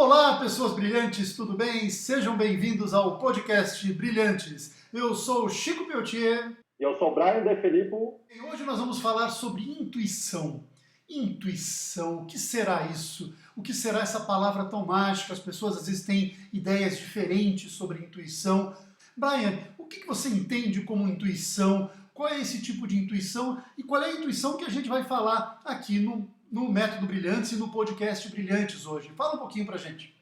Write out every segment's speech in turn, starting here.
Olá, pessoas brilhantes, tudo bem? Sejam bem-vindos ao podcast Brilhantes. Eu sou o Chico Piotier. E eu sou o Brian De Filippo. E hoje nós vamos falar sobre intuição. Intuição, o que será isso? O que será essa palavra tão mágica? As pessoas às vezes têm ideias diferentes sobre intuição. Brian, o que você entende como intuição? Qual é esse tipo de intuição? E qual é a intuição que a gente vai falar aqui no Método Brilhantes e no podcast Brilhantes hoje? Fala um pouquinho pra gente.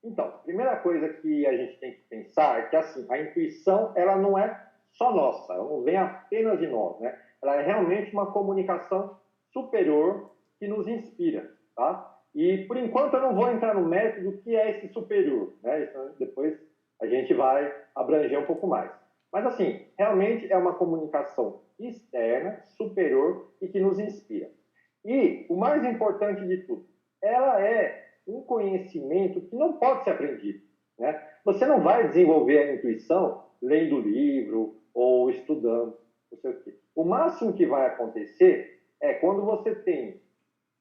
Então, a primeira coisa que a gente tem que pensar é que assim, a intuição ela não é só nossa, ela não vem apenas de nós, né? Ela é realmente uma comunicação superior que nos inspira, tá? E, por enquanto, eu não vou entrar no mérito do que é esse superior, né? Isso, depois a gente vai abranger um pouco mais. Mas, assim, realmente é uma comunicação externa, superior e que nos inspira. E, o mais importante de tudo, ela é um conhecimento que não pode ser aprendido, né? Você não vai desenvolver a intuição lendo livro ou estudando, não sei o quê. O máximo que vai acontecer é quando você tem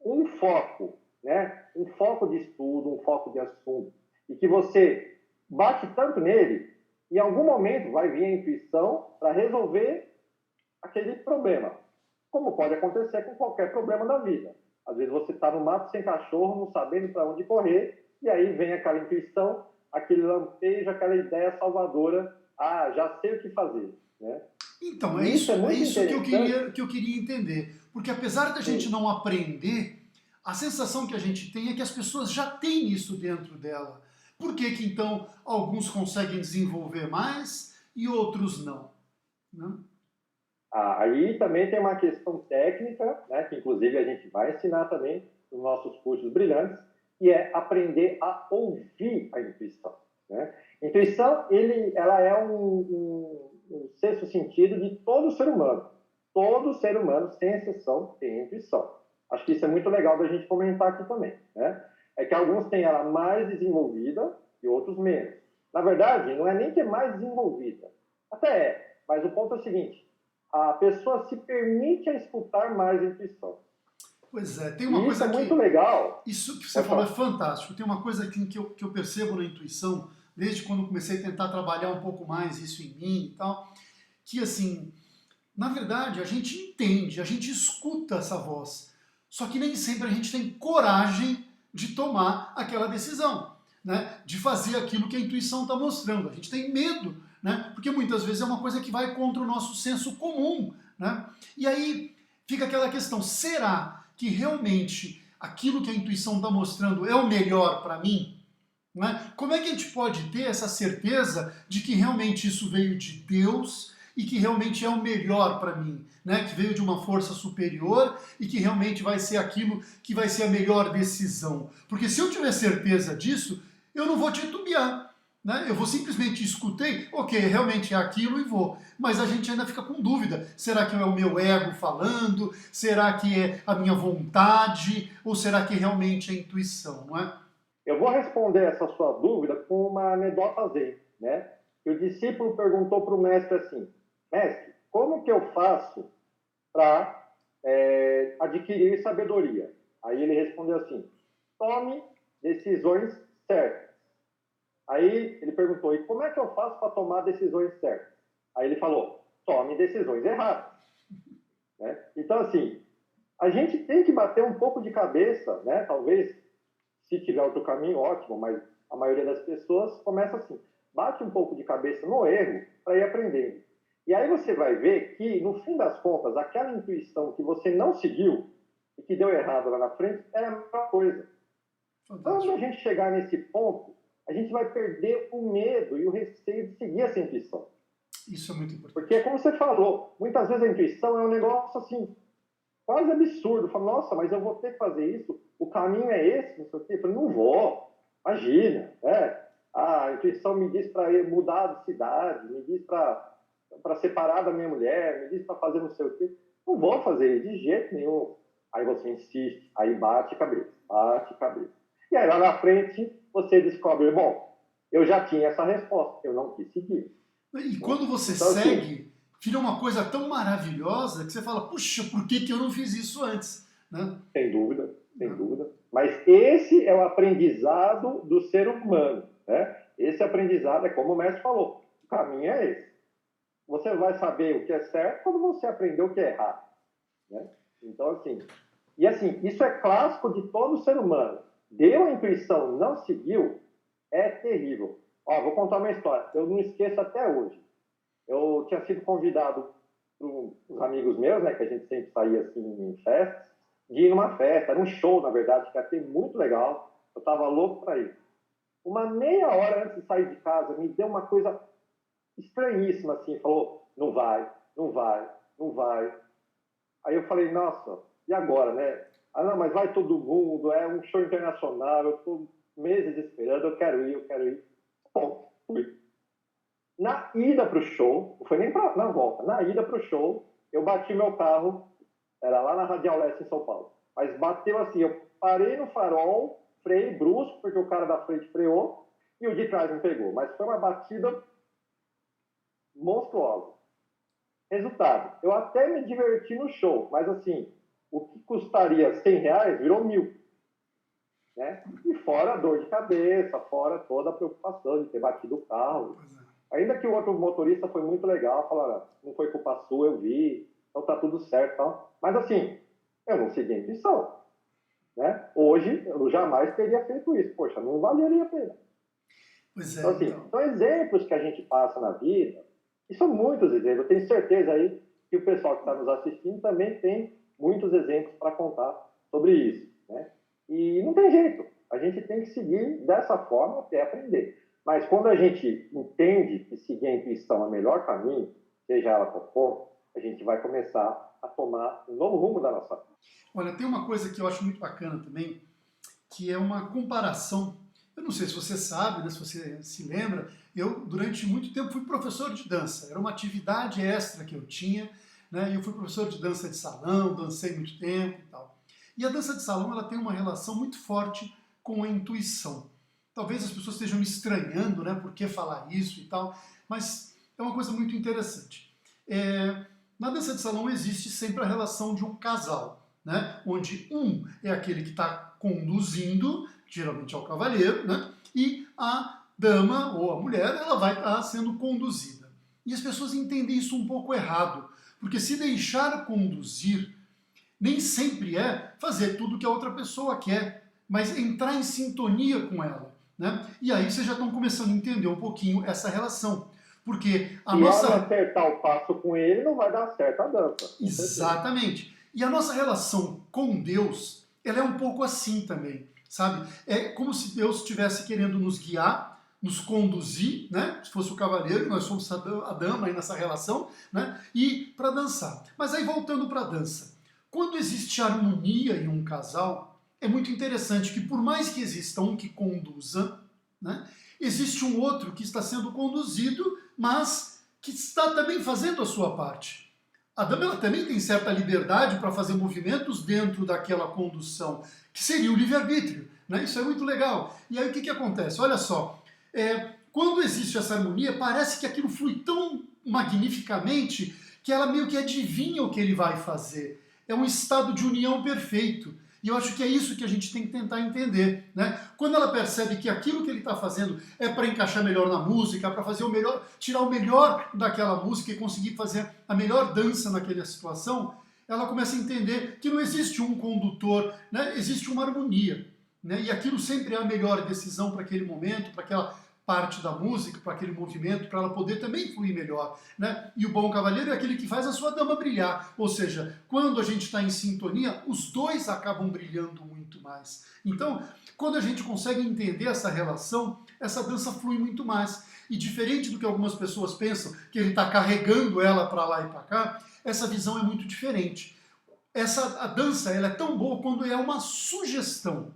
um foco, né? Um foco de estudo, um foco de assunto, e que você bate tanto nele, em algum momento vai vir a intuição para resolver aquele problema, como pode acontecer com qualquer problema da vida. Às vezes você está no mato sem cachorro, não sabendo para onde correr, e aí vem aquela intuição, aquele lampejo, aquela ideia salvadora, já sei o que fazer, né? Então, é isso que eu queria entender. Porque apesar da gente não aprender, a sensação que a gente tem é que as pessoas já têm isso dentro dela. Por que que então alguns conseguem desenvolver mais e outros não? Né? Aí também tem uma questão técnica, né, que inclusive a gente vai ensinar também nos nossos cursos brilhantes, que é aprender a ouvir a intuição, né? Intuição, ela é um sexto sentido de todo ser humano. Todo ser humano, sem exceção, tem intuição. Acho que isso é muito legal da gente comentar aqui também, né? É que alguns têm ela mais desenvolvida e outros menos. Na verdade, não é nem que é mais desenvolvida. Até é, mas o ponto é o seguinte: a pessoa se permite a escutar mais a intuição. Pois é, tem uma e coisa isso é que... muito legal. Isso que você falou é fantástico. Tem uma coisa que eu percebo na intuição, desde quando comecei a tentar trabalhar um pouco mais isso em mim e tal, que assim, na verdade a gente entende, a gente escuta essa voz, só que nem sempre a gente tem coragem de tomar aquela decisão, né? De fazer aquilo que a intuição está mostrando. A gente tem medo, né? Porque muitas vezes é uma coisa que vai contra o nosso senso comum, né? E aí fica aquela questão, será que realmente aquilo que a intuição está mostrando é o melhor para mim? Né? Como é que a gente pode ter essa certeza de que realmente isso veio de Deus e que realmente é o melhor para mim, né? Que veio de uma força superior e que realmente vai ser aquilo que vai ser a melhor decisão? Porque se eu tiver certeza disso, eu não vou titubear. Né? Eu vou simplesmente escutei, ok, realmente é aquilo e vou. Mas a gente ainda fica com dúvida. Será que é o meu ego falando? Será que é a minha vontade? Ou será que realmente é a intuição, não é? Eu vou responder essa sua dúvida com uma anedota zen, né? O discípulo perguntou para o mestre assim: mestre, como que eu faço para adquirir sabedoria? Aí ele respondeu assim: tome decisões certas. Aí ele perguntou: e como é que eu faço para tomar decisões certas? Aí ele falou: tome decisões erradas. Né? Então, assim, a gente tem que bater um pouco de cabeça, né? Talvez, se tiver outro caminho, ótimo, mas a maioria das pessoas começa assim: bate um pouco de cabeça no erro para ir aprendendo. E aí você vai ver que, no fim das contas, aquela intuição que você não seguiu e que deu errado lá na frente era a mesma coisa. Quando a gente chegar nesse ponto, a gente vai perder o medo e o receio de seguir essa intuição. Isso é muito importante. Porque, como você falou, muitas vezes a intuição é um negócio assim, quase absurdo. Fala, nossa, mas eu vou ter que fazer isso? O caminho é esse? Não sei o quê. Eu falei, não vou. Imagina. A intuição me diz para mudar de cidade, me diz para separar da minha mulher, me diz para fazer não sei o quê. Não vou fazer de jeito nenhum. Aí você insiste, aí bate cabeça, bate cabeça. E aí lá na frente você descobre, bom, eu já tinha essa resposta, eu não quis seguir. E quando você Então, assim, segue, vira uma coisa tão maravilhosa que você fala, puxa, por que eu não fiz isso antes? Né? sem dúvida, sem Né? dúvida. Mas esse é o aprendizado do ser humano, né? Esse aprendizado é como o mestre falou, o caminho é esse. Você vai saber o que é certo quando você aprender o que é errado, né? Então, assim, e assim, isso é clássico de todo ser humano. Deu a intuição, não seguiu, é terrível. Ó, vou contar uma história, eu não esqueço até hoje. Eu tinha sido convidado por uns amigos meus, né, que a gente sempre saía assim em festas, de ir numa festa, era um show, na verdade, que ia ter muito legal. Eu estava louco para ir. Uma meia hora antes de sair de casa, me deu uma coisa estranhíssima, assim, falou, não vai, não vai, não vai. Aí eu falei, nossa, e agora, né? Ah, não, mas vai todo mundo, é um show internacional, eu estou meses esperando, eu quero ir, eu quero ir. Bom, fui. Na ida para o show, não foi nem na volta, na ida para o show, eu bati meu carro, era lá na Radial Leste, em São Paulo. Mas bateu assim, eu parei no farol, freio brusco, porque o cara da frente freou, e o de trás me pegou. Mas foi uma batida monstruosa. Resultado, eu até me diverti no show, mas assim, o que custaria R$ 100 virou 1.000. Né? E fora a dor de cabeça, fora toda a preocupação de ter batido o carro. Ainda que o outro motorista foi muito legal, falaram, não foi culpa sua, eu vi, então tá tudo certo. Tal. Mas assim, eu não segui a intuição. Né? Hoje, eu jamais teria feito isso. Poxa, não valeria a pena. Pois Então, é, assim, então. são exemplos que a gente passa na vida, e são muitos exemplos. Eu tenho certeza aí que o pessoal que está nos assistindo também tem muitos exemplos para contar sobre isso. Né? E não tem jeito. A gente tem que seguir dessa forma até aprender. Mas quando a gente entende que seguir a intuição é o melhor caminho, seja ela qual for, a gente vai começar a tomar um novo rumo da nossa vida. Olha, tem uma coisa que eu acho muito bacana também, que é uma comparação. Eu não sei se você sabe, né, se você se lembra, eu durante muito tempo fui professor de dança. Era uma atividade extra que eu tinha, né, e eu fui professor de dança de salão, dancei muito tempo e tal. E a dança de salão ela tem uma relação muito forte com a intuição. Talvez as pessoas estejam me estranhando, né, por que falar isso e tal, mas é uma coisa muito interessante. Na dança de salão existe sempre a relação de um casal, né, onde um é aquele que está conduzindo, geralmente é o cavalheiro, né, e a dama ou a mulher ela vai estar sendo conduzida. E as pessoas entendem isso um pouco errado, porque se deixar conduzir nem sempre é fazer tudo que a outra pessoa quer, mas entrar em sintonia com ela. Né? E aí vocês já estão começando a entender um pouquinho essa relação. Porque a Se nossa... ela acertar o passo com ele, não vai dar certo a dança. Exatamente. E a nossa relação com Deus, ela é um pouco assim também, sabe? É como se Deus estivesse querendo nos guiar, nos conduzir, né? Se fosse o cavaleiro, nós somos a dama aí nessa relação, né? E para dançar. Mas aí voltando para a dança. Quando existe harmonia em um casal, é muito interessante que por mais que exista um que conduza, né? Existe um outro que está sendo conduzido, mas que está também fazendo a sua parte. A dama ela também tem certa liberdade para fazer movimentos dentro daquela condução, que seria o livre-arbítrio. Né? Isso é muito legal. E aí o que acontece? Olha só, quando existe essa harmonia, parece que aquilo flui tão magnificamente que ela meio que adivinha o que ele vai fazer. É um estado de união perfeito. E eu acho que é isso que a gente tem que tentar entender. Né? Quando ela percebe que aquilo que ele está fazendo é para encaixar melhor na música, para fazer o melhor, tirar o melhor daquela música e conseguir fazer a melhor dança naquela situação, ela começa a entender que não existe um condutor, né? Existe uma harmonia. Né? E aquilo sempre é a melhor decisão para aquele momento, para aquela parte da música, para aquele movimento, para ela poder também fluir melhor. Né? E o bom cavalheiro é aquele que faz a sua dama brilhar. Ou seja, quando a gente está em sintonia, os dois acabam brilhando muito mais. Então, quando a gente consegue entender essa relação, essa dança flui muito mais. E diferente do que algumas pessoas pensam, que ele está carregando ela para lá e para cá, essa visão é muito diferente. A dança ela é tão boa quando é uma sugestão.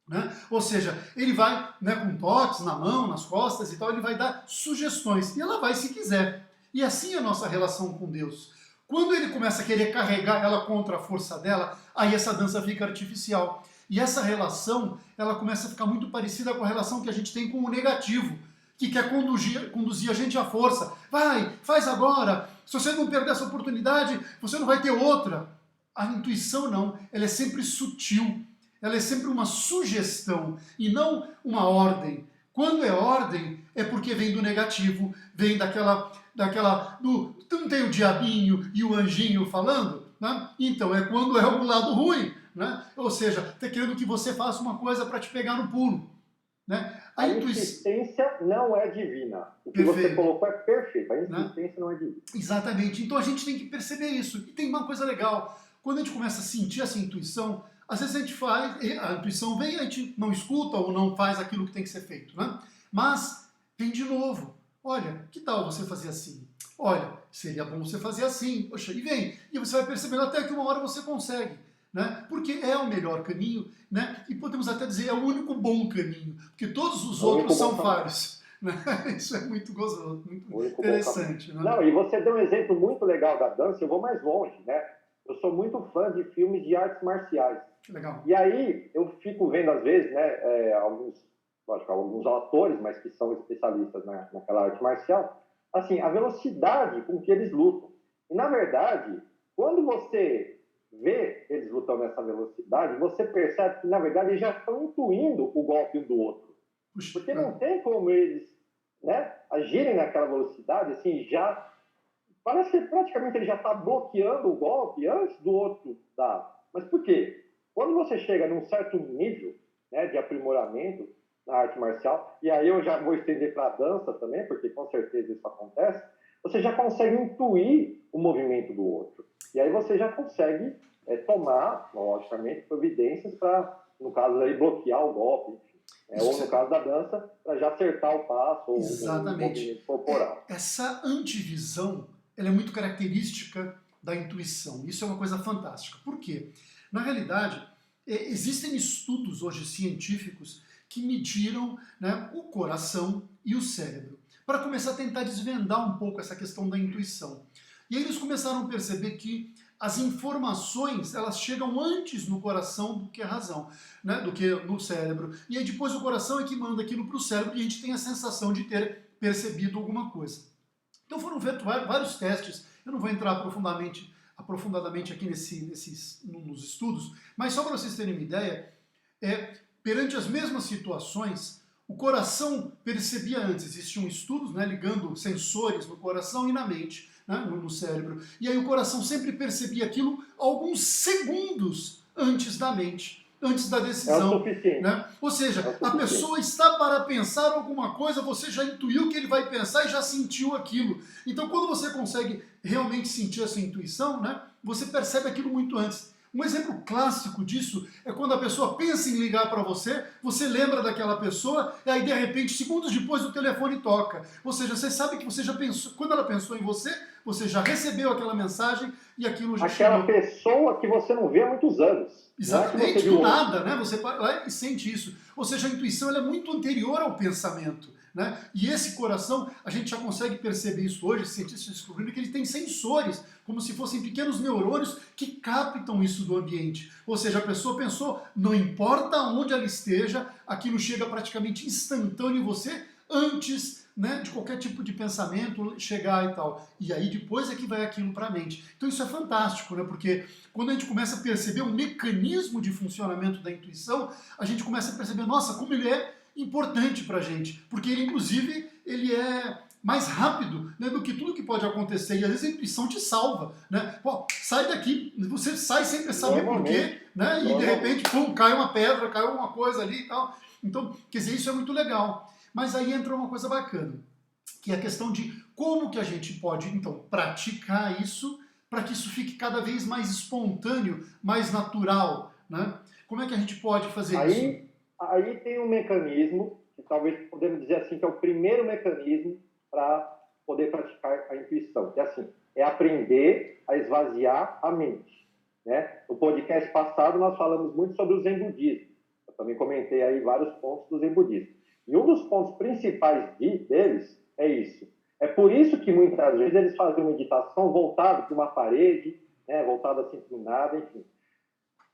Né? Ou seja, ele vai, né, com toques na mão, nas costas e tal, ele vai dar sugestões, e ela vai se quiser. E assim é a nossa relação com Deus. Quando ele começa a querer carregar ela contra a força dela, aí essa dança fica artificial. E essa relação, ela começa a ficar muito parecida com a relação que a gente tem com o negativo. que quer conduzir a gente à força. Vai, faz agora. Se você não perder essa oportunidade, você não vai ter outra. A intuição não, ela é sempre sutil. Ela é sempre uma sugestão e não uma ordem. Quando é ordem, é porque vem do negativo, vem não tem o diabinho e o anjinho falando, né? Então é quando é o lado ruim, né? Ou seja, está querendo que você faça uma coisa para te pegar no pulo, né? A insistência não é divina. O que Perfeito. você colocou é perfeito. A insistência, né? Não é divina. Exatamente. Então a gente tem que perceber isso. E tem uma coisa legal. Quando a gente começa a sentir essa intuição, às vezes a gente faz, a intuição vem, a gente não escuta ou não faz aquilo que tem que ser feito, né? Mas vem de novo. Olha, que tal você fazer assim? Olha, seria bom você fazer assim. Poxa, e vem. E você vai percebendo até que uma hora você consegue. Né? Porque é o melhor caminho, né? E podemos até dizer é o único bom caminho, porque todos os outros são falhos. Né? Isso é muito gostoso, muito interessante. Né? Não, e você deu um exemplo muito legal da dança, eu vou mais longe, né? Eu sou muito fã de filmes de artes marciais. Legal. E aí eu fico vendo, às vezes, né, alguns atores, mas que são especialistas naquela arte marcial, assim, a velocidade com que eles lutam. E, na verdade, quando você vê eles lutando nessa velocidade, você percebe que, na verdade, eles já estão intuindo o golpe um do outro. Porque não tem como eles, né, agirem naquela velocidade, assim, já... Parece que praticamente ele já está bloqueando o golpe antes do outro dar. Mas por quê? Quando você chega num certo nível, né, de aprimoramento na arte marcial, e aí eu já vou estender para a dança também, porque com certeza isso acontece, você já consegue intuir o movimento do outro. E aí você já consegue tomar, logicamente, providências para, no caso aí, bloquear o golpe, enfim. Ou no caso da dança, para já acertar o passo ou o movimento corporal. Essa antivisão, ela é muito característica da intuição. Isso é uma coisa fantástica. Por quê? Na realidade, existem estudos hoje científicos que mediram, né, o coração e o cérebro, para começar a tentar desvendar um pouco essa questão da intuição. E aí eles começaram a perceber que as informações, elas chegam antes no coração do que a razão, né, do que no cérebro. E aí depois o coração é que manda aquilo para o cérebro e a gente tem a sensação de ter percebido alguma coisa. Então foram feitos vários testes, eu não vou entrar aprofundadamente aqui nos estudos, mas só para vocês terem uma ideia, perante as mesmas situações, o coração percebia antes, existiam estudos, né, ligando sensores no coração e na mente, né, no cérebro, e aí o coração sempre percebia aquilo alguns segundos antes da mente, antes da decisão. É o suficiente. Né? Ou seja, a pessoa está para pensar alguma coisa, você já intuiu o que ele vai pensar e já sentiu aquilo. Então, quando você consegue realmente sentir essa intuição, né, você percebe aquilo muito antes. Um exemplo clássico disso é quando a pessoa pensa em ligar para você, você lembra daquela pessoa, e aí de repente, segundos depois, o telefone toca. Ou seja, você sabe que você já pensou, quando ela pensou em você já recebeu aquela mensagem e aquilo já chegou. Aquela pessoa que você não vê há muitos anos. Exatamente, do nada, né? Você vai e sente isso. Ou seja, a intuição ela é muito anterior ao pensamento. Né? E esse coração, a gente já consegue perceber isso hoje, cientistas descobrindo que ele tem sensores, como se fossem pequenos neurônios que captam isso do ambiente. Ou seja, a pessoa pensou, não importa onde ela esteja, aquilo chega praticamente instantâneo em você, antes, né, de qualquer tipo de pensamento chegar e tal. E aí depois é que vai aquilo para a mente. Então isso é fantástico, né? Porque quando a gente começa a perceber o mecanismo de funcionamento da intuição, a gente começa a perceber, nossa, como ele é importante para a gente, porque ele, inclusive, ele é mais rápido, né, do que tudo que pode acontecer, e às vezes a intuição te salva, né? Pô, sai daqui, você sai sem saber por quê, né? E de repente, pum, cai uma pedra, cai alguma coisa ali e tal. Então, quer dizer, isso é muito legal. Mas aí entra uma coisa bacana, que é a questão de como que a gente pode, então, praticar isso para que isso fique cada vez mais espontâneo, mais natural, né? Como é que a gente pode fazer isso? Aí tem um mecanismo, que talvez podemos dizer assim, que é o primeiro mecanismo para poder praticar a intuição, que é assim, é aprender a esvaziar a mente. Né? No podcast passado nós falamos muito sobre o Zen budismo. Eu também comentei aí vários pontos do Zen budismo. E um dos pontos principais deles é isso. É por isso que muitas vezes eles fazem meditação voltada para uma parede, né? Voltada assim para nada, enfim.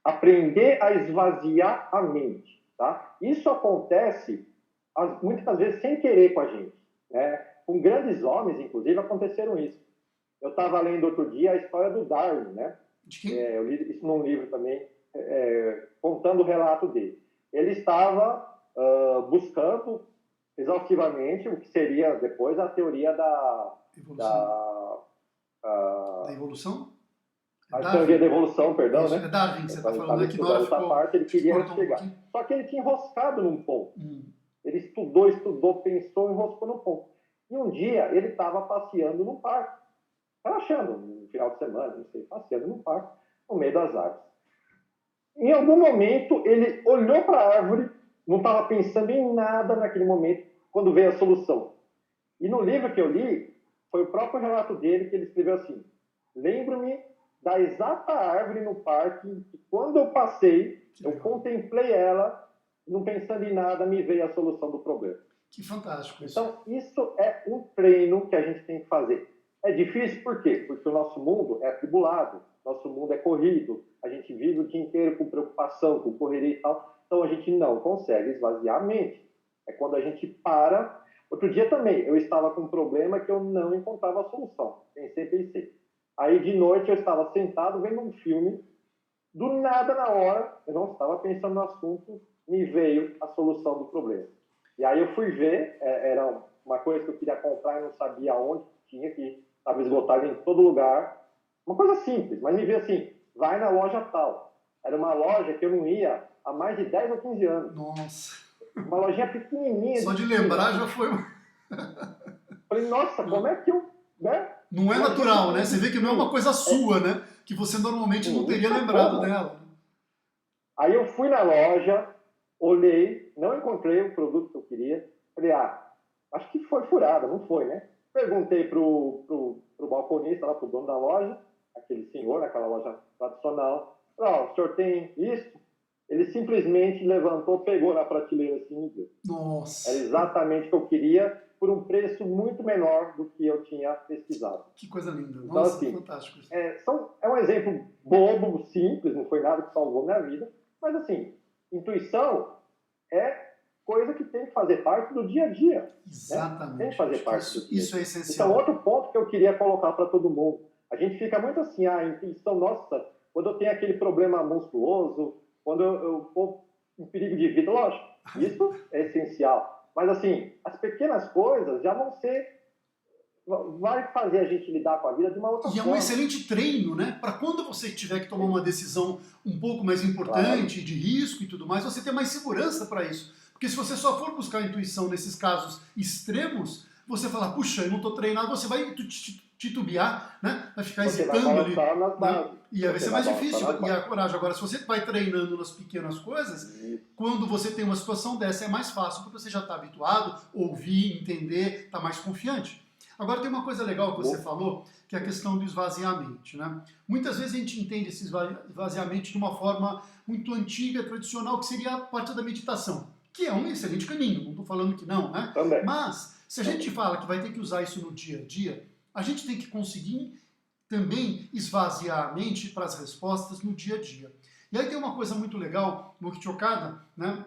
Aprender a esvaziar a mente. Tá? Isso acontece muitas vezes sem querer com a gente, né? Com grandes homens, inclusive, aconteceram isso. Eu estava lendo outro dia a história do Darwin, né? De quem? Eu li isso num livro também, contando o relato dele. Ele estava buscando exaustivamente o que seria depois a teoria da evolução? A teoria da evolução, perdão, isso, né? É Darwin que você está falando, né? Que na hora essa parte ele queria chegar. Um Só que ele tinha enroscado num ponto. Ele estudou, pensou, enroscou num ponto. E um dia ele estava passeando no parque, relaxando, no final de semana, não sei, passeando no parque, no meio das árvores. Em algum momento ele olhou para a árvore, não estava pensando em nada naquele momento, quando veio a solução. E no livro que eu li, foi o próprio relato dele que ele escreveu assim: lembro-me da exata árvore no parque que, quando eu passei, eu contemplei ela, não pensando em nada, me veio a solução do problema. Que fantástico isso. Então, isso é um treino que a gente tem que fazer. É difícil por quê? Porque o nosso mundo é atribulado, nosso mundo é corrido, a gente vive o dia inteiro com preocupação, com correria e tal, então a gente não consegue esvaziar a mente. É quando a gente para. Outro dia também, eu estava com um problema que eu não encontrava a solução. Pensei. Aí, de noite, eu estava sentado vendo um filme. Do nada, na hora, eu não estava pensando no assunto, me veio a solução do problema. E aí eu fui ver, era uma coisa que eu queria comprar e não sabia onde tinha, que estava esgotado em todo lugar. Uma coisa simples, mas me veio assim: vai na loja tal. Era uma loja que eu não ia há mais de 10 ou 15 anos. Nossa. Uma lojinha pequenininha. Só de lembrar já foi. Falei, nossa, como é que eu... Né? Não é natural, né? Você vê que não é uma coisa sua, né? Que você normalmente não teria lembrado dela. Aí eu fui na loja, olhei, não encontrei o produto que eu queria. Falei, acho que foi furada, não foi, né? Perguntei pro balconista, lá pro dono da loja, aquele senhor, naquela loja tradicional. Falei, o senhor tem isso? Ele simplesmente levantou, pegou na prateleira assim e me deu. Nossa! Era exatamente o que eu queria, por um preço muito menor do que eu tinha pesquisado. Que coisa linda. Então, nossa, assim, fantástico. É um exemplo bobo, simples, não foi nada que salvou minha vida, mas assim, intuição é coisa que tem que fazer parte do dia a dia. Exatamente. Né? Tem que fazer parte do dia a dia. Isso é essencial. Então, outro ponto que eu queria colocar para todo mundo. A gente fica muito assim, a intuição, nossa, quando eu tenho aquele problema monstruoso, quando eu estou em perigo de vida, lógico, isso é essencial. Mas, assim, as pequenas coisas já vão ser... vai fazer a gente lidar com a vida de uma outra forma. E é um excelente treino, né? Para quando você tiver que tomar uma decisão um pouco mais importante, de risco e tudo mais, você ter mais segurança para isso. Porque se você só for buscar a intuição nesses casos extremos, você falar, puxa, eu não estou treinado, você vai titubear, né? Vai ficar hesitando ali. Né? E aí vai ser mais difícil. E a coragem. Agora, se você vai treinando nas pequenas coisas, quando você tem uma situação dessa, é mais fácil, porque você já está habituado, ouvir, entender, está mais confiante. Agora tem uma coisa legal que você falou, que é a questão do esvaziamento, né? Muitas vezes a gente entende esse esvaziamento de uma forma muito antiga, tradicional, que seria a parte da meditação, que é um excelente caminho, não estou falando que não, né? Também. Mas, se a gente fala que vai ter que usar isso no dia a dia, a gente tem que conseguir também esvaziar a mente para as respostas no dia a dia. E aí tem uma coisa muito legal, Mokichi Okada, né?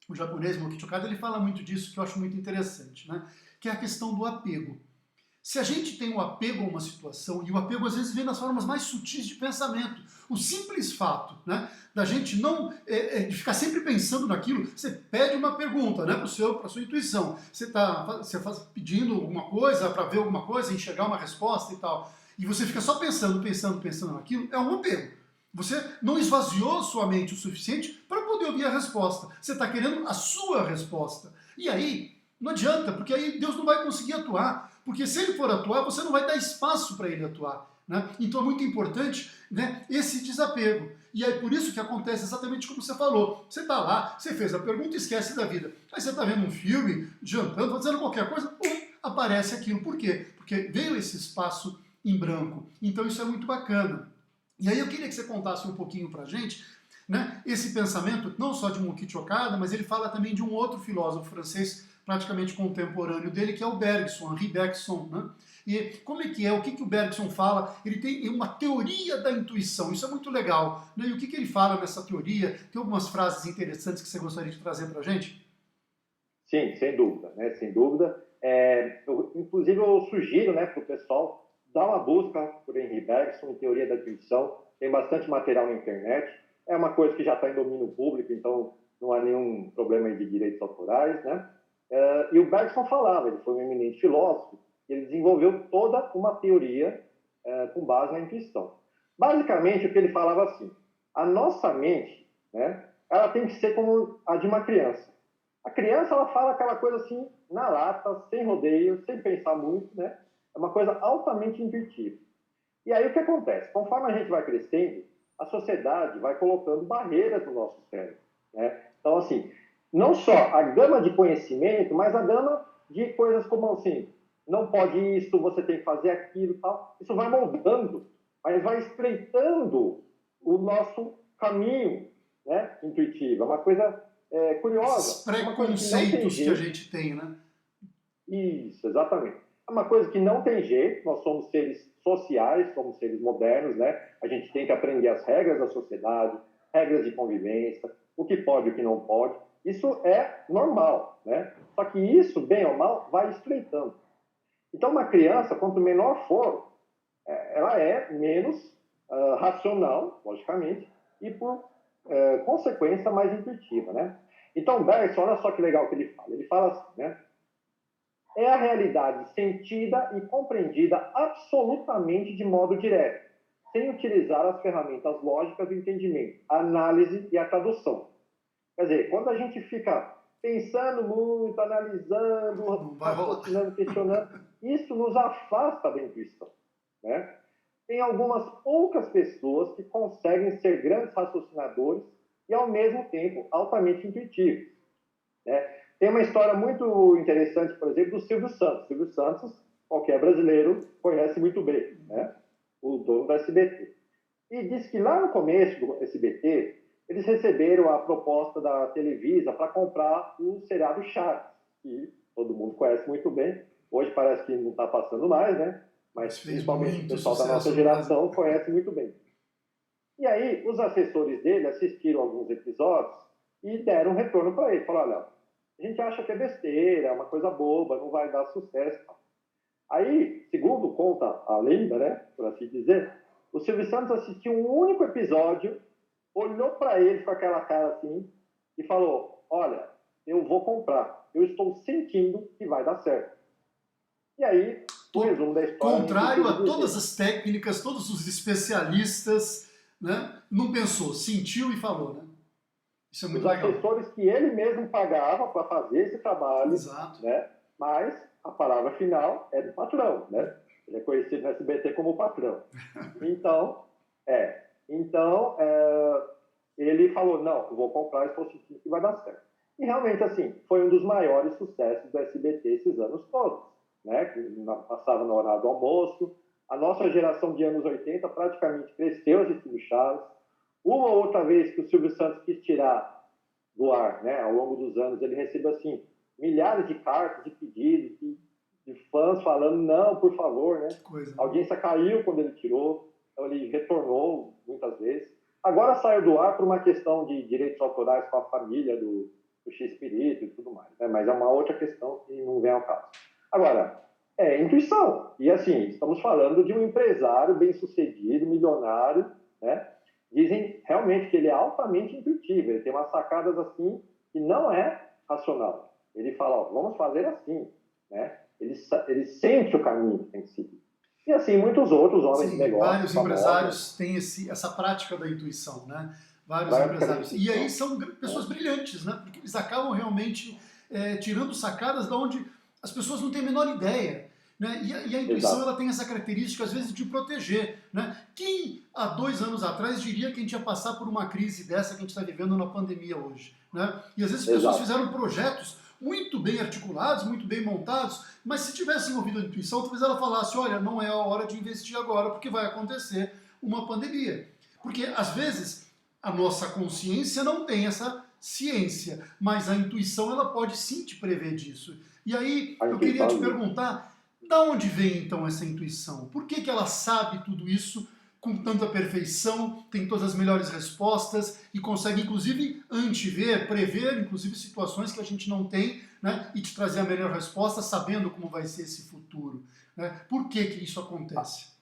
O japonês Mokichi Okada, ele fala muito disso, que eu acho muito interessante, né? Que é a questão do apego. Se a gente tem um apego a uma situação, e o apego às vezes vem nas formas mais sutis de pensamento, o simples fato, né, da gente não de ficar sempre pensando naquilo, você pede uma pergunta, né, para a sua intuição, você está pedindo alguma coisa, para ver alguma coisa, enxergar uma resposta e tal, e você fica só pensando naquilo, é um apego. Você não esvaziou sua mente o suficiente para poder ouvir a resposta. Você está querendo a sua resposta. E aí, não adianta, porque aí Deus não vai conseguir atuar. Porque se ele for atuar, você não vai dar espaço para ele atuar. Né? Então é muito importante, né, esse desapego. E é por isso que acontece exatamente como você falou. Você está lá, você fez a pergunta e esquece da vida. Aí você está vendo um filme, jantando, fazendo qualquer coisa, aparece aquilo. Por quê? Porque veio esse espaço em branco. Então isso é muito bacana. E aí eu queria que você contasse um pouquinho para a gente, né, esse pensamento, não só de Mokichi Okada, mas ele fala também de um outro filósofo francês praticamente contemporâneo dele, que é o Bergson, Henri Bergson, né? E como é que é? O que o Bergson fala? Ele tem uma teoria da intuição, isso é muito legal. Né? E o que ele fala nessa teoria? Tem algumas frases interessantes que você gostaria de trazer para a gente? Sim, sem dúvida, né? Sem dúvida. Inclusive, eu sugiro, né, para o pessoal dar uma busca por Henri Bergson, em teoria da intuição. Tem bastante material na internet. É uma coisa que já está em domínio público, então não há nenhum problema aí de direitos autorais, né? E o Bergson falava, ele foi um eminente filósofo, e ele desenvolveu toda uma teoria com base na intuição. Basicamente, o que ele falava assim, a nossa mente, né, ela tem que ser como a de uma criança. A criança, ela fala aquela coisa assim, na lata, sem rodeio, sem pensar muito, né? É uma coisa altamente intuitiva. E aí o que acontece? Conforme a gente vai crescendo, a sociedade vai colocando barreiras no nosso cérebro, né? Então, assim, não só a gama de conhecimento, mas a gama de coisas como, assim, não pode isso, você tem que fazer aquilo e tal. Isso vai moldando, mas vai estreitando o nosso caminho, né, intuitivo. É uma coisa Esses curiosa, é uma coisa que não tem preconceitos que a jeito. gente tem, né? Isso, exatamente. É uma coisa que não tem jeito, nós somos seres sociais, somos seres modernos, né? A gente tem que aprender as regras da sociedade, regras de convivência, o que pode e o que não pode. Isso é normal, né? Só que isso, bem ou mal, vai estreitando. Então, uma criança, quanto menor for, ela é menos racional, logicamente, e, por consequência, mais intuitiva, né? Então, Bergson, olha só que legal que ele fala. Ele fala assim, né? É a realidade sentida e compreendida absolutamente de modo direto, sem utilizar as ferramentas lógicas do entendimento, a análise e a tradução. Quer dizer, quando a gente fica pensando muito, analisando, raciocinando, questionando, isso nos afasta da intuição, né? Tem algumas poucas pessoas que conseguem ser grandes raciocinadores e, ao mesmo tempo, altamente intuitivos, né? Tem uma história muito interessante, por exemplo, do Silvio Santos. Silvio Santos, qualquer brasileiro conhece muito bem, né? O dono da SBT. E diz que lá no começo do SBT, eles receberam a proposta da Televisa para comprar o seriado Chaves, que todo mundo conhece muito bem. Hoje parece que não está passando mais, né? Mas principalmente o pessoal da nossa geração conhece muito bem. E aí, os assessores dele assistiram alguns episódios e deram um retorno para ele. Falaram, olha, a gente acha que é besteira, é uma coisa boba, não vai dar sucesso. Aí, segundo conta a lenda, né, por assim dizer, o Silvio Santos assistiu um único episódio, olhou para ele com aquela cara assim e falou, olha, eu vou comprar, eu estou sentindo que vai dar certo. E aí, o resumo da história... Contrário a todas as técnicas, todos os especialistas, né, não pensou, sentiu e falou, né? Isso é muito legal. Os assessores que ele mesmo pagava para fazer esse trabalho, exato, né? Mas a palavra final é do patrão, né? Ele é conhecido no SBT como patrão. Então, ele falou, não, eu vou comprar e vou sentir que vai dar certo. E realmente, assim, foi um dos maiores sucessos do SBT esses anos todos, né? Que passava no horário do almoço. A nossa geração de anos 80 praticamente cresceu assistindo Chaves. Uma ou outra vez que o Silvio Santos quis tirar do ar, né, ao longo dos anos, ele recebeu, assim, milhares de cartas, de pedidos, de fãs falando, não, por favor, né? A audiência caiu quando ele tirou, então ele retornou muitas vezes. Agora saiu do ar por uma questão de direitos autorais com a família do X-Espírito e tudo mais, né? Mas é uma outra questão que não vem ao caso. Agora, é intuição. E, assim, estamos falando de um empresário bem-sucedido, milionário, né? Dizem realmente que ele é altamente intuitivo, ele tem umas sacadas assim que não é racional. Ele fala, ó, vamos fazer assim, né? Ele sente o caminho que tem que seguir. E assim, muitos outros homens de negócio. Vários empresários têm essa prática da intuição, né? Vários empresários. E aí são pessoas brilhantes, né? Porque eles acabam realmente tirando sacadas da onde as pessoas não têm a menor ideia. Né? E a intuição ela tem essa característica, às vezes, de proteger. Né? Quem, há 2 anos atrás, diria que a gente ia passar por uma crise dessa que a gente está vivendo na pandemia hoje? Né? E às vezes as pessoas fizeram projetos muito bem articulados, muito bem montados, mas se tivesse envolvido a intuição, talvez ela falasse, olha, não é a hora de investir agora, porque vai acontecer uma pandemia. Porque, às vezes, a nossa consciência não tem essa ciência, mas a intuição ela pode sim te prever disso. E aí, eu queria te perguntar, da onde vem, então, essa intuição? Por que ela sabe tudo isso com tanta perfeição, tem todas as melhores respostas e consegue, inclusive, antever, prever, inclusive, situações que a gente não tem, né, e te trazer a melhor resposta, sabendo como vai ser esse futuro. Né? Por que que isso acontece?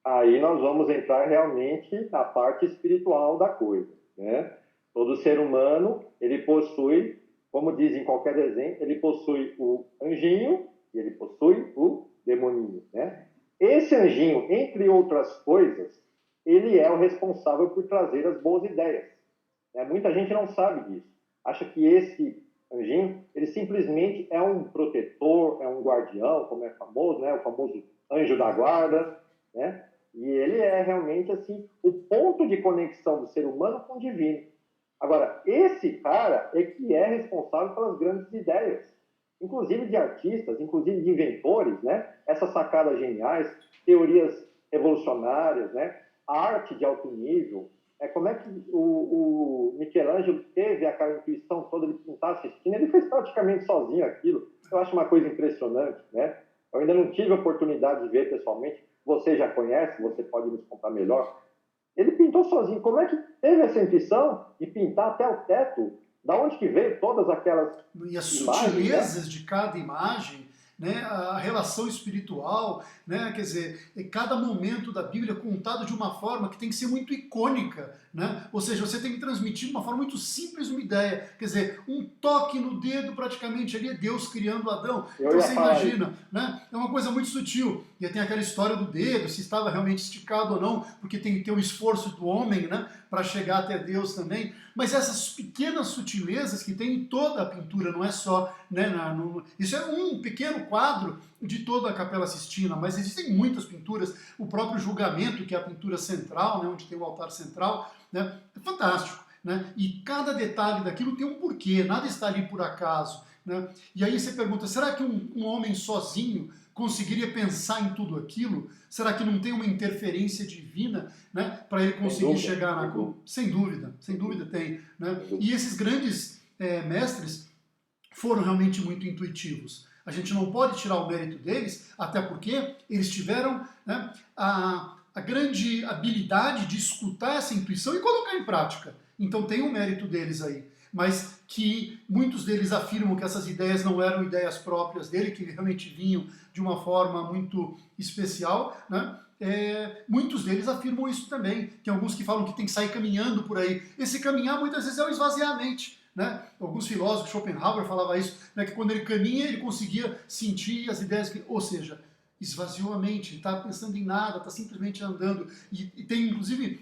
Aí nós vamos entrar realmente na parte espiritual da coisa, né? Todo ser humano, ele possui, como diz em qualquer desenho, ele possui o anjinho e ele possui o demoninho, né? Esse anjinho, entre outras coisas, ele é o responsável por trazer as boas ideias. Né? Muita gente não sabe disso. Acha que esse anjinho, ele simplesmente é um protetor, é um guardião, como é famoso, né? O famoso anjo da guarda, né? E ele é realmente assim o ponto de conexão do ser humano com o divino. Agora, esse cara é que é responsável pelas grandes ideias, inclusive de artistas, inclusive de inventores, né? Essas sacadas geniais, teorias revolucionárias, né? A arte de alto nível. Como é que o Michelangelo teve aquela intuição toda de pintar assistindo? Ele fez praticamente sozinho aquilo. Eu acho uma coisa impressionante, né? Eu ainda não tive a oportunidade de ver pessoalmente. Você já conhece, você pode nos contar melhor. Ele pintou sozinho. Como é que teve essa intuição de pintar até o teto? Da onde que veio todas aquelas e as imagens, sutilezas né? de cada imagem, né, a relação espiritual, né, quer dizer, cada momento da Bíblia é contado de uma forma que tem que ser muito icônica, né? Ou seja, você tem que transmitir de uma forma muito simples uma ideia, quer dizer, um toque no dedo praticamente ali é Deus criando Adão. Eu Então ia você falar isso. imagina, né? É uma coisa muito sutil. E tem aquela história do dedo, se estava realmente esticado ou não, porque tem que ter o esforço do homem, né, para chegar até Deus também. Mas essas pequenas sutilezas que tem em toda a pintura, não é só, né, isso é um pequeno quadro de toda a Capela Sistina, mas existem muitas pinturas, o próprio Julgamento, que é a pintura central, né, onde tem o altar central, né, é fantástico. Né, e cada detalhe daquilo tem um porquê, nada está ali por acaso. Né? E aí você pergunta, será que um homem sozinho conseguiria pensar em tudo aquilo? Será que não tem uma interferência divina, né, para ele conseguir chegar na cor? Sem dúvida tem. Né? E esses grandes mestres foram realmente muito intuitivos. A gente não pode tirar o mérito deles, até porque eles tiveram, né, a grande habilidade de escutar essa intuição e colocar em prática. Então tem o mérito deles aí. Mas que muitos deles afirmam que essas ideias não eram ideias próprias dele, que realmente vinham de uma forma muito especial, né? Muitos deles afirmam isso também. Tem alguns que falam que tem que sair caminhando por aí. Esse caminhar muitas vezes é o esvaziar a mente. Né? Alguns filósofos, Schopenhauer falava isso, né, que quando ele caminha ele conseguia sentir as ideias, ou seja, esvaziou a mente, ele está pensando em nada, está simplesmente andando. E tem inclusive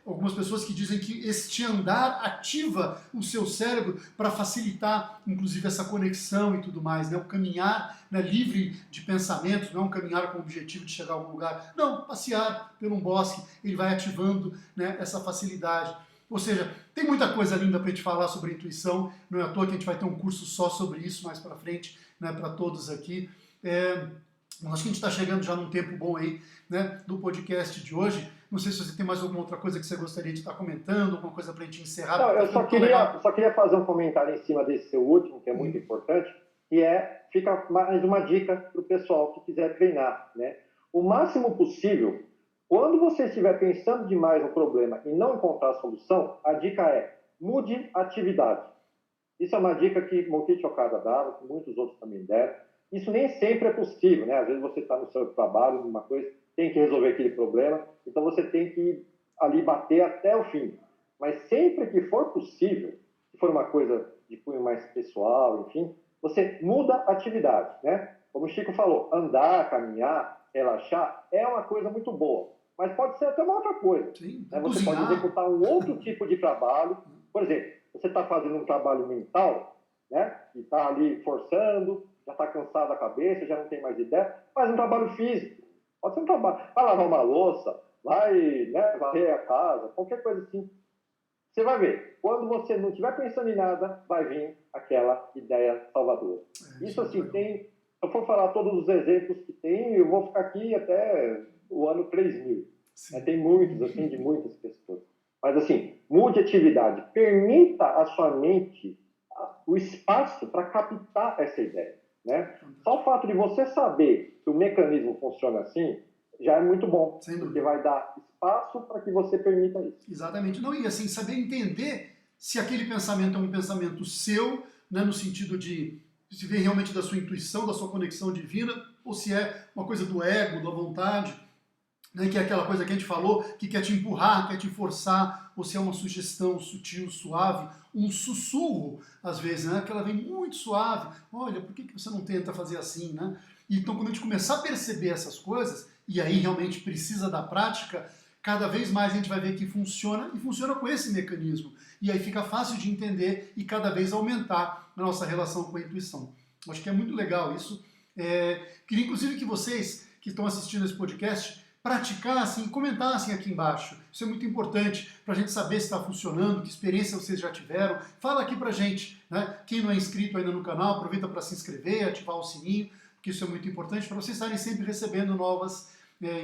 algumas pessoas que dizem que este andar ativa o seu cérebro para facilitar inclusive essa conexão e tudo mais. Né? O caminhar, né, livre de pensamentos, não é um caminhar com o objetivo de chegar a algum lugar, não, passear por um bosque, ele vai ativando, né, essa facilidade. Ou seja, tem muita coisa linda para a gente falar sobre intuição, não é à toa que a gente vai ter um curso só sobre isso mais para frente, né, para todos aqui. Acho que a gente está chegando já num tempo bom aí, né, do podcast de hoje. Não sei se você tem mais alguma outra coisa que você gostaria de estar comentando, alguma coisa para a gente encerrar. Não, eu só queria fazer um comentário em cima desse seu último, que é muito importante, que fica mais uma dica para o pessoal que quiser treinar. Né? O máximo possível, quando você estiver pensando demais no problema e não encontrar a solução, a dica é mude a atividade. Isso é uma dica que Mokichi Okada dava, que muitos outros também deram. Isso nem sempre é possível, né? Às vezes você está no seu trabalho, numa coisa, tem que resolver aquele problema, então você tem que ali bater até o fim. Mas sempre que for possível, se for uma coisa de cunho mais pessoal, enfim, você muda a atividade, né? Como o Chico falou, andar, caminhar, relaxar é uma coisa muito boa, mas pode ser até uma outra coisa. Sim, né? Você pode executar um outro tipo de trabalho. Por exemplo, você está fazendo um trabalho mental, né? E está ali forçando, já está cansado da cabeça, já não tem mais ideia, faz um trabalho físico. Pode ser um trabalho. Vai lavar uma louça, vai, né, varrer a casa, qualquer coisa assim. Você vai ver, quando você não estiver pensando em nada, vai vir aquela ideia salvadora. Isso assim, tem. Se eu for falar todos os exemplos que tem, eu vou ficar aqui até o ano 3000. Tem muitos, assim, de muitas pessoas. Mas assim, mude a atividade, permita à sua mente o espaço para captar essa ideia. Né? Só o fato de você saber que o mecanismo funciona assim, já é muito bom, Sem dúvida. porque vai dar espaço para que você permita isso. Exatamente. Não, e assim, saber entender se aquele pensamento é um pensamento seu, né, no sentido de se vem realmente da sua intuição, da sua conexão divina, ou se é uma coisa do ego, da vontade, né, que é aquela coisa que a gente falou, que quer te empurrar, quer te forçar, ou se é uma sugestão sutil, suave, um sussurro, às vezes, né, que ela vem muito suave, olha, por que você não tenta fazer assim, né? Então, quando a gente começar a perceber essas coisas, e aí realmente precisa da prática, cada vez mais a gente vai ver que funciona, e funciona com esse mecanismo. E aí fica fácil de entender e cada vez aumentar a nossa relação com a intuição. Acho que é muito legal isso. Queria inclusive que vocês que estão assistindo esse podcast praticassem, comentassem aqui embaixo. Isso é muito importante para a gente saber se está funcionando, que experiência vocês já tiveram. Fala aqui para a gente, né? Quem não é inscrito ainda no canal, aproveita para se inscrever, ativar o sininho, porque isso é muito importante para vocês estarem sempre recebendo novas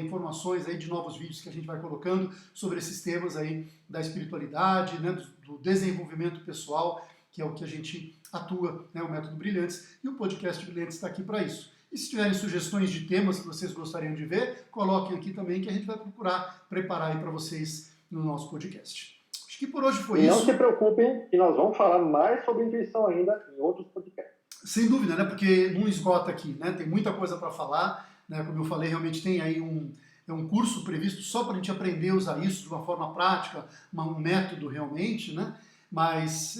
informações aí de novos vídeos que a gente vai colocando sobre esses temas aí da espiritualidade, né, do desenvolvimento pessoal, que é o que a gente atua, né, o Método Brilhantes, e o podcast Brilhantes está aqui para isso. E se tiverem sugestões de temas que vocês gostariam de ver, coloquem aqui também que a gente vai procurar preparar aí para vocês no nosso podcast. Acho que por hoje foi isso. E não se preocupem que nós vamos falar mais sobre intuição ainda em outros podcasts. Sem dúvida, né? Porque não esgota aqui, né? Tem muita coisa para falar, né? Como eu falei, realmente tem aí um curso previsto só para a gente aprender a usar isso de uma forma prática, um método realmente, né? Mas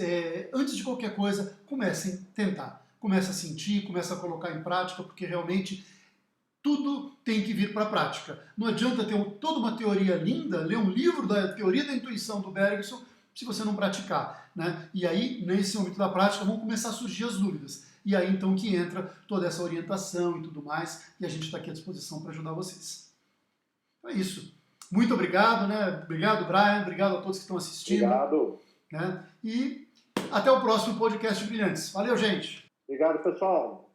antes de qualquer coisa, comecem a tentar. Comece a sentir, comece a colocar em prática, porque realmente tudo tem que vir para a prática. Não adianta ter toda uma teoria linda, ler um livro da teoria da intuição do Bergson, se você não praticar, né? E aí, nesse momento da prática, vão começar a surgir as dúvidas. E aí, então, que entra toda essa orientação e tudo mais, e a gente está aqui à disposição para ajudar vocês. Então é isso. Muito obrigado, né? Obrigado, Brian, obrigado a todos que estão assistindo. Obrigado. Né? E até o próximo podcast Brilhantes. Valeu, gente! Obrigado, pessoal.